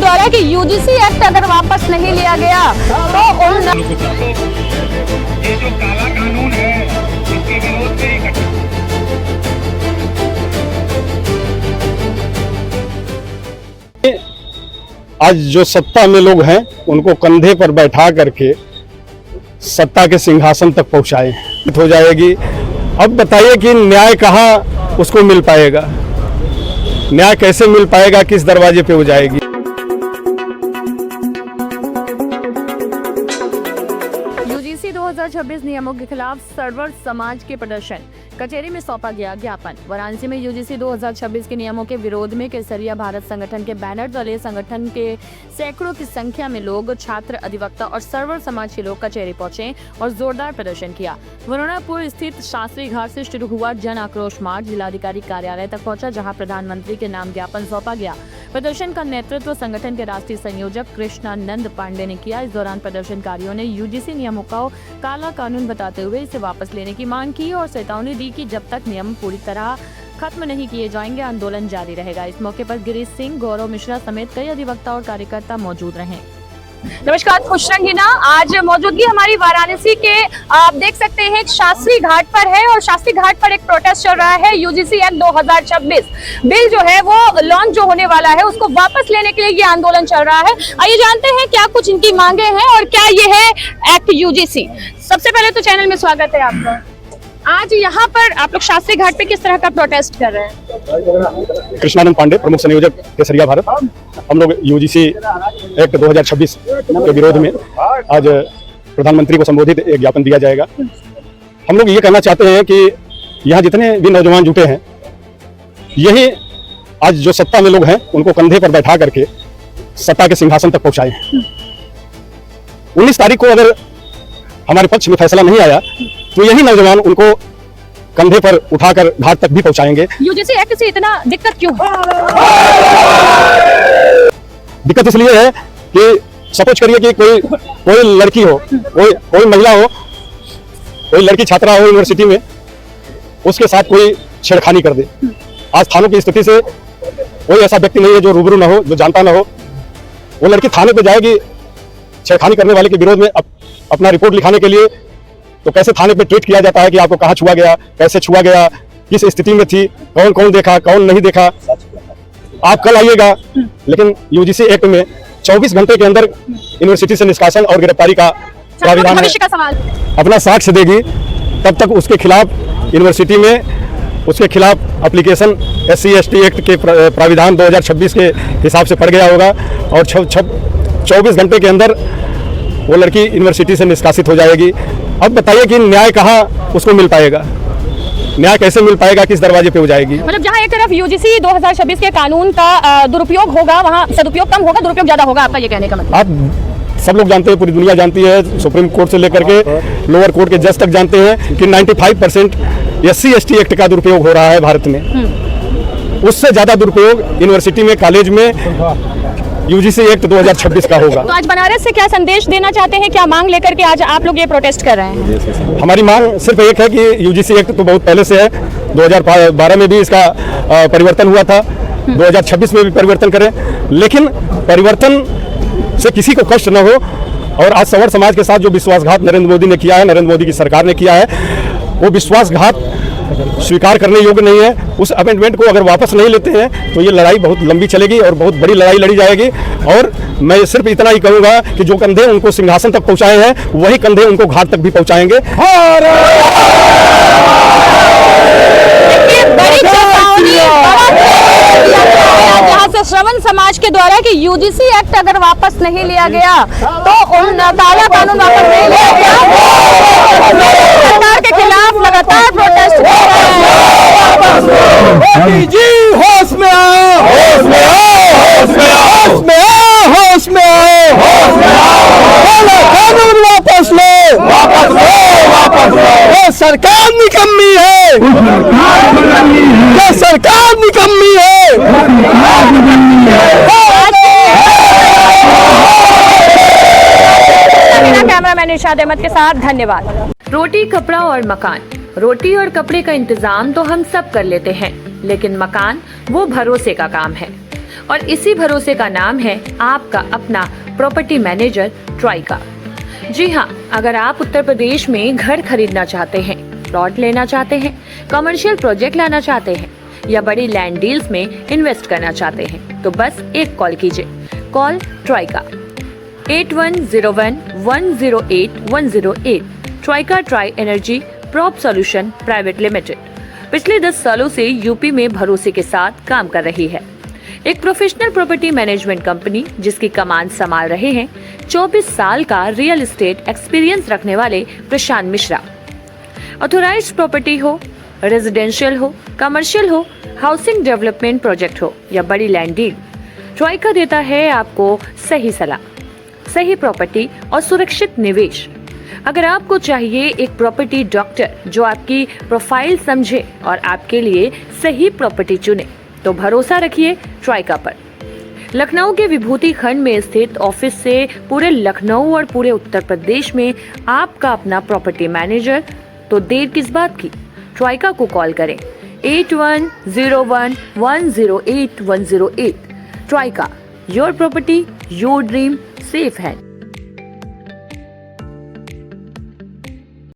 द्वारा कि UGC act अगर वापस नहीं लिया गया तो ये जो काला कानून है इसके विरोध में आज जो सत्ता में लोग हैं उनको कंधे पर बैठा करके सत्ता के सिंहासन तक पहुंचाए हो जाएगी। अब बताइए कि न्याय कहाँ उसको मिल पाएगा, न्याय कैसे मिल पाएगा, किस दरवाजे पे हो जाएगी। यूजीसी 2026 नियमों के खिलाफ सर्वर समाज के प्रदर्शन, कचहरी में सौंपा गया ज्ञापन। वाराणसी में यूजीसी 2026 के नियमों के विरोध में केसरिया भारत संगठन के बैनर तले संगठन के सैकड़ों की संख्या में लोग, छात्र, अधिवक्ता और सर्वर समाज के लोग कचहरी पहुंचे और जोरदार प्रदर्शन किया। वरुणापुर स्थित शास्त्री घाट से शुरू हुआ जन आक्रोश मार्च जिलाधिकारी कार्यालय तक पहुंचा, जहां प्रधानमंत्री के नाम ज्ञापन सौंपा गया। प्रदर्शन का नेतृत्व संगठन के राष्ट्रीय संयोजक कृष्णानंद पांडे ने किया। इस दौरान प्रदर्शनकारियों ने यूजीसी नियमों को काला कानून बताते हुए इसे वापस लेने की मांग की और चेतावनी दी कि जब तक नियम पूरी तरह खत्म नहीं किए जाएंगे आंदोलन जारी रहेगा। इस मौके पर गिरीश सिंह, गौरव मिश्रा समेत कई अधिवक्ता और कार्यकर्ता मौजूद रहे। नमस्कार, खुश रंगीना। आज मौजूदगी हमारी वाराणसी के आप देख सकते हैं शास्त्री घाट पर है और शास्त्री घाट पर एक प्रोटेस्ट चल रहा है। यूजीसी एक्ट 2026 बिल जो है वो लॉन्च जो होने वाला है उसको वापस लेने के लिए ये आंदोलन चल रहा है। आइए जानते हैं क्या कुछ इनकी मांगे हैं और क्या ये है एक्ट यूजीसी। सबसे पहले तो चैनल में स्वागत है आपका। आज यहाँ पर आप लोग शास्त्री घाट पे किस तरह का प्रोटेस्ट कर रहे हैं? कृष्णानंद पांडे, प्रमुख संयोजक केसरिया भारत। हम लोग यूजीसी एक्ट 2026 के विरोध में आज प्रधानमंत्री को संबोधित एक ज्ञापन दिया जाएगा। हम लोग ये कहना चाहते हैं कि यहाँ जितने भी नौजवान जुटे हैं, यही आज जो सत्ता में लोग हैं उनको कंधे पर बैठा करके सत्ता के सिंहासन तक पहुंचाए। 19 तारीख को अगर हमारे पक्ष में फैसला नहीं आया तो यही नौजवान उनको कंधे पर उठाकर घाट तक भी पहुंचाएंगे। यूजीसी एक्ट से इतना दिक्कत क्यों है? दिक्कत इसलिए है कि सपोज करिए कि कोई लड़की हो, कोई महिला हो, कोई लड़की छात्रा हो यूनिवर्सिटी में, उसके साथ कोई छेड़खानी कर दे। आज थानों की स्थिति से कोई ऐसा व्यक्ति नहीं है जो रूबरू ना हो, जो जानता ना हो। वो लड़की थाने पे जाएगी छेड़खानी करने वाले के विरोध में अपना रिपोर्ट लिखाने के लिए, तो कैसे थाने पे ट्वीट किया जाता है कि आपको कहाँ छुआ गया, कैसे छुआ गया, किस स्थिति में थी, कौन कौन देखा, कौन नहीं देखा। आप कल आइएगा, लेकिन यूजीसी एक्ट में 24 घंटे के अंदर यूनिवर्सिटी से निष्कासन और गिरफ्तारी का प्राविधान है। अपना साक्ष्य देगी तब तक उसके खिलाफ यूनिवर्सिटी में उसके खिलाफ एप्लीकेशन SC ST एक्ट के प्राविधान 2026 के हिसाब से पड़ गया होगा और 24 घंटे के अंदर वो लड़की यूनिवर्सिटी से निष्कासित हो जाएगी। अब बताइए कि न्याय कहाँ उसको मिल पाएगा, न्याय कैसे मिल पाएगा, किस दरवाजे पे हो जाएगी। मतलब जहाँ एक तरफ यूजीसी 2026 के कानून का दुरुपयोग होगा, वहाँ सदुपयोग कम होगा, दुरुपयोग ज्यादा होगा, आपका ये कहने का मतलब? आप सब लोग जानते हैं, पूरी दुनिया जानती है, सुप्रीम कोर्ट से लेकर के लोअर कोर्ट के जज तक जानते हैं कि 95% SC ST एक्ट का दुरुपयोग हो रहा है भारत में। उससे ज्यादा दुरुपयोग यूनिवर्सिटी में, कॉलेज में यूजीसी एक्ट 2026 का होगा। तो आज बनारस से क्या संदेश देना चाहते हैं, क्या मांग लेकर के आज आप लोग ये प्रोटेस्ट कर रहे हैं? हमारी मांग सिर्फ एक है कि यूजीसी एक्ट तो बहुत पहले से है, 2012 में भी इसका परिवर्तन हुआ था, 2026 में भी परिवर्तन करें, लेकिन परिवर्तन से किसी को कष्ट न हो। और आज सवर समाज के साथ जो विश्वासघात नरेंद्र मोदी ने किया है, नरेंद्र मोदी की सरकार ने किया है, वो विश्वासघात स्वीकार करने योग्य नहीं है। उस अमेंडमेंट को अगर वापस नहीं लेते हैं तो ये लड़ाई बहुत लंबी चलेगी और बहुत बड़ी लड़ाई लड़ी जाएगी। और मैं सिर्फ इतना ही कहूंगा कि जो कंधे उनको सिंहासन तक पहुंचाए हैं वही कंधे उनको घाट तक भी पहुंचाएंगे। जहाँ से श्रवण समाज के द्वारा कि यूजीसी एक्ट अगर वापस नहीं लिया गया तो काला कानून वापस नहीं लिया गया, सरकार के खिलाफ लगातार प्रोटेस्ट कर रहे हैं। जी होश में आओ, होश में आओ, होश में आओ, होश में आओ, होश में आओ, होश में आओ, कानून वापस लो, वापस लो, वापस लो। ये सरकार निकम्मी है, ये सरकार निकम्मी है। कैमरामैन इरशाद अहमद के साथ धन्यवाद। रोटी, कपड़ा और मकान। रोटी और कपड़े का इंतजाम तो हम सब कर लेते हैं, लेकिन मकान वो भरोसे का काम है। और इसी भरोसे का नाम है आपका अपना प्रॉपर्टी मैनेजर ट्राइका। जी हाँ, अगर आप उत्तर प्रदेश में घर खरीदना चाहते हैं, प्लॉट लेना चाहते हैं, कमर्शियल प्रोजेक्ट लाना चाहते हैं या बड़ी लैंड डील्स में इन्वेस्ट करना चाहते हैं तो बस एक कॉल कीजिए। Call Traika 8101108108। Traika tri energy prop solution private limited पिछले 10 सालों से यूपी में भरोसे के साथ काम कर रही है। एक प्रोफेशनल प्रॉपर्टी मैनेजमेंट कंपनी जिसकी कमान संभाल रहे हैं 24 साल का रियल एस्टेट एक्सपीरियंस रखने वाले प्रशांत मिश्रा। ऑथोराइज्ड प्रॉपर्टी हो, रेजिडेंशियल हो, कमर्शियल हो, हाउसिंग डेवलपमेंट प्रोजेक्ट हो या बड़ी लैंड डील, ट्राइका देता है आपको सही सलाह, सही प्रॉपर्टी और सुरक्षित निवेश। अगर आपको चाहिए एक प्रॉपर्टी डॉक्टर जो आपकी प्रोफाइल समझे और आपके लिए सही प्रॉपर्टी चुने तो भरोसा रखिए ट्राइका पर। लखनऊ के विभूति खंड में स्थित ऑफिस से पूरे लखनऊ और पूरे उत्तर प्रदेश में आपका अपना प्रॉपर्टी मैनेजर, तो देर किस बात की, ट्राइका को कॉल करें 8101108108। Traika, your property your dream safe है।